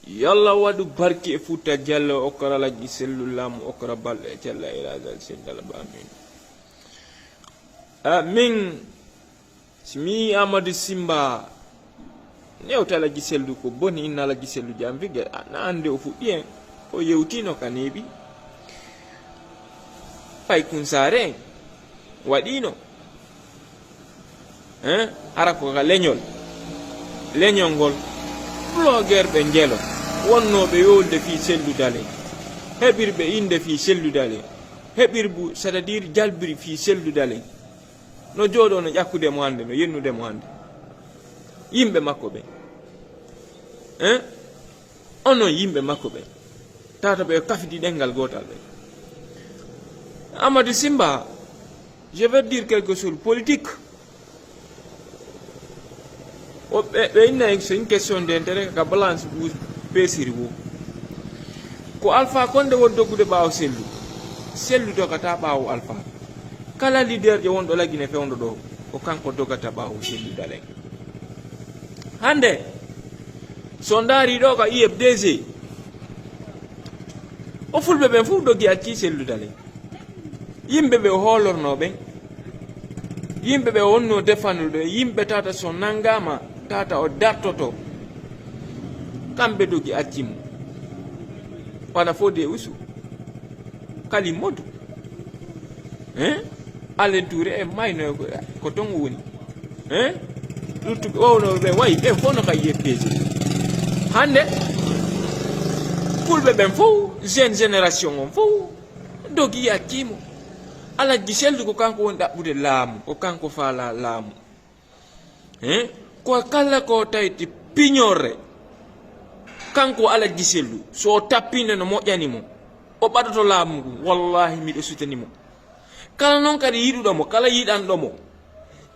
yalla wadu barki e futa jallo okora lagi sellulam okora balle jalla ila zal sindal bamin amin simi Amadou Simba newta lagi sellu ko boni inna lagi sellu jam viga na ande o fu bien o yewtino kanebi fay kun sare wadino ara ko ga leñol gol blogger be ngelo wonno be yolde fi sellu dale hebirbe inde fi sellu dale hebirbu c'est-à-dire jalbiri fi sellu dale no jodo no yakkude mo hande no yennude mo hande yimbe makko be ono yimbe makko be tata be kafidi dengal gotal be Amadou Simba, je vais dire quelque chose politique. C'est une question d'intérêt ka balance bu pesiri wo ko Alpha Condé wondo gude baaw sellu dogata baaw Alpha kala leader je wondo lagine fewndo do o kanko dogata baaw sellu dalen hande sondari do ka IFDG o fulbe ben fu dogi acci sellu dalen yimbe be holorno ben yimbe be wonno defanude yimbe tata so nangama tata o dartoto kambe dogi accimu wana fode usu kali modu Alain Touré e mayno ko ton woni lutu wono be way be fono ka yeppeje hande fulbe ben fo jeune génération on fo dogi accimu ala gisel ko kanko won dabbude laamu ko kanko faala laamu ko kala ko tayti pignore kanko ala giselu so tappine no mojjani mo o badato laamu wallahi mi do sutani mo kala non kadi yidudo mo kala yidan do mo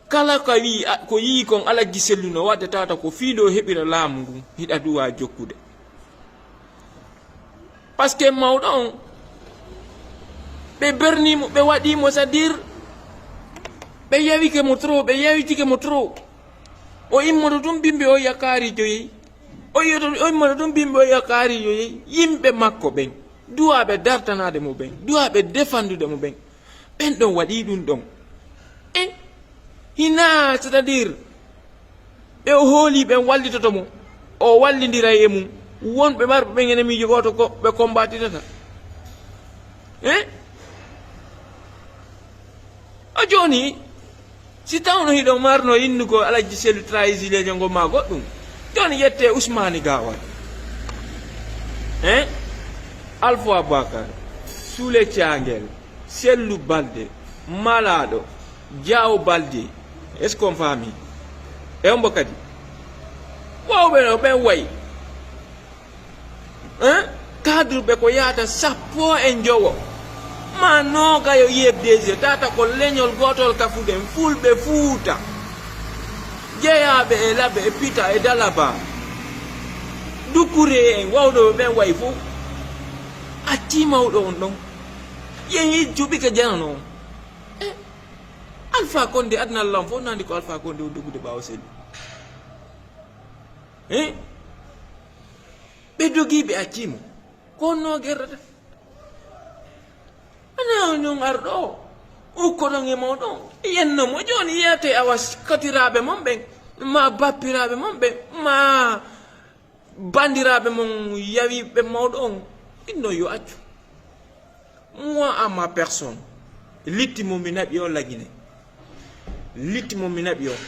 kala ka wi ko yi kon ala giselu no wadde tata ko fiido hebira laamu hida duwa jokkude parce que mawdon be berni mo be wadi mo c'est-à-dire be yawi ke mo trop be yawi tike mo trop o immodo dum bimbe o yakari joyi o immodo dum bimbe o yakari joyi yimbe makko ben duwa be dartanade mo ben duwa be défendude mo ben ben don wadi dum don hina c'est-à-dire be holi ben wallitoto mo o wallindira e mum wonbe marbe ben ene mi jogoto ko be combatitata a joni si tawno hiɗo marno innugo alaji selu traisilejo ngo ma goɗɗum joni yette Ousmane Gawal Alpha Bakar Soule Thiangel Sellu Balde Malado Diaw Balde est ce qu'on fami e on bokadi wowɓe no ɓen wayi cadre ɓe ko yahata sappo e jowo ma noga yo IFDG tata ko leñol gotol kafuden fulɓe Fuuta jeeyaɓe e laɓe e Pita e Dalaba Dukure en wawɗo ɓen wayi fof acci mawɗo on ɗon yeyi juuɓi ke janano on Alpha Condé adnallam fof nandi ko Alpha Condé o dogude ɓawo sellu ɓe dogiɓe accimo konno guerdata ana non ardo o ko don e mawdon yenno mo joni yete awas katirabe mon ben ma bappirabe mon ben ma bandirabe mon yawi be mawdon inno yo accu moi à ma personne litimo minabi on lagine litimo minabi on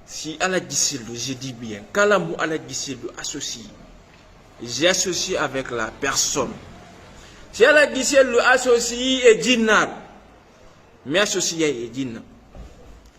si ala gisildo je dis bien kala mu ala gisildo associé j'associe avec la personne. Si elle a dit si elle associe et jinnar, mais associé et jinna.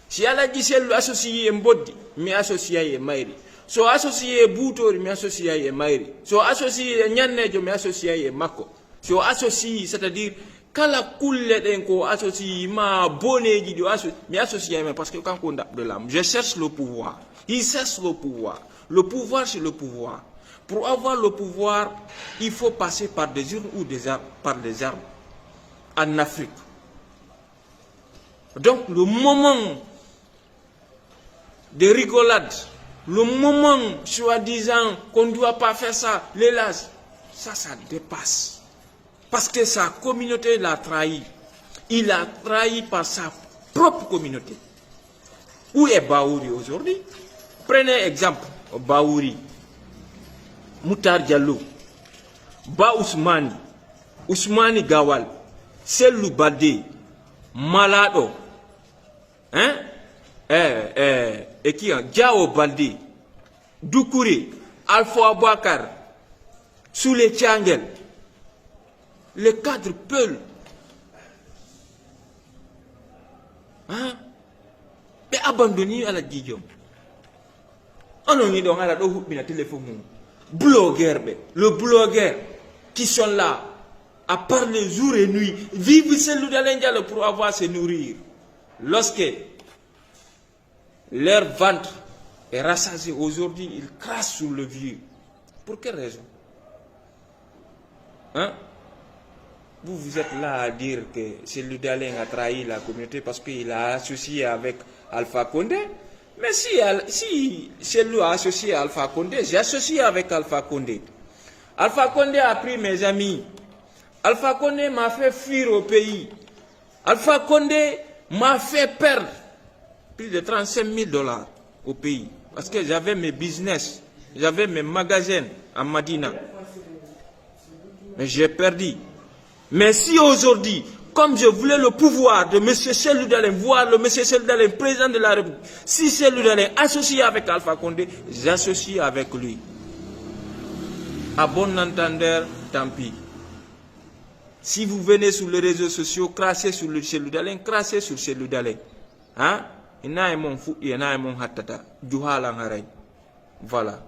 Si elle a dit si elle associe et mbodi, mais associé et mairi. So associé et boutori, mais associé et mairi. So associé et nyanejo, mais associé et mako. So associé, c'est-à-dire, kala kulle denko associé ma boneji do associé, mais associé parce que quand on a de l'âme, je cherche le pouvoir. Il cherche le pouvoir. Le pouvoir c'est le pouvoir. Pour avoir le pouvoir, il faut passer par des urnes ou par des armes en Afrique. Donc le moment de rigolade Le moment, soi-disant, qu'on ne doit pas faire ça, l'hélas, ça dépasse. Parce que sa communauté l'a trahi. Il a trahi par sa propre communauté. Où est Baouri aujourd'hui? Prenez exemple, Baouri, Moutar Diallo, Ba Ousmani, Ousmani Gawal, Selou Badé, Malado, hein? Et qui a Diao Baldé, Doukouré, Alpha Abouakar, Soulé Tchangel. Les cadres peuvent. Hein? Mais abandonner à la Guillaume. On a mis dans la téléphone. Le blogueur qui sont là à parler jour et nuit, vivre celui de l'Indien pour avoir se nourrir. Lorsque leur ventre est rassasié aujourd'hui, ils crassent sur le vieux. Pour quelle raison? Hein? Vous êtes là à dire que celui d'Alain a trahi la communauté parce qu'il a associé avec Alpha Condé. Mais si celui a associé à Alpha Condé, j'ai associé avec Alpha Condé. Alpha Condé a pris mes amis. Alpha Condé m'a fait fuir au pays. Alpha Condé m'a fait perdre plus de 35 000 $ au pays. Parce que j'avais mes business, j'avais mes magasins à Madina. Mais j'ai perdu. Mais si aujourd'hui, comme je voulais le pouvoir de M. Cellou Dalein, voir le M. Cellou Dalein, président de la République, si Cellou Dalein associé avec Alpha Condé, j'associe avec lui. À bon entendeur, tant pis. Si vous venez sur les réseaux sociaux, crassez sur le Cellou Dalein, crassez sur Cellou Dalein. Hein? Il y en a un mon fou, il y en a un mon hatata. Voilà.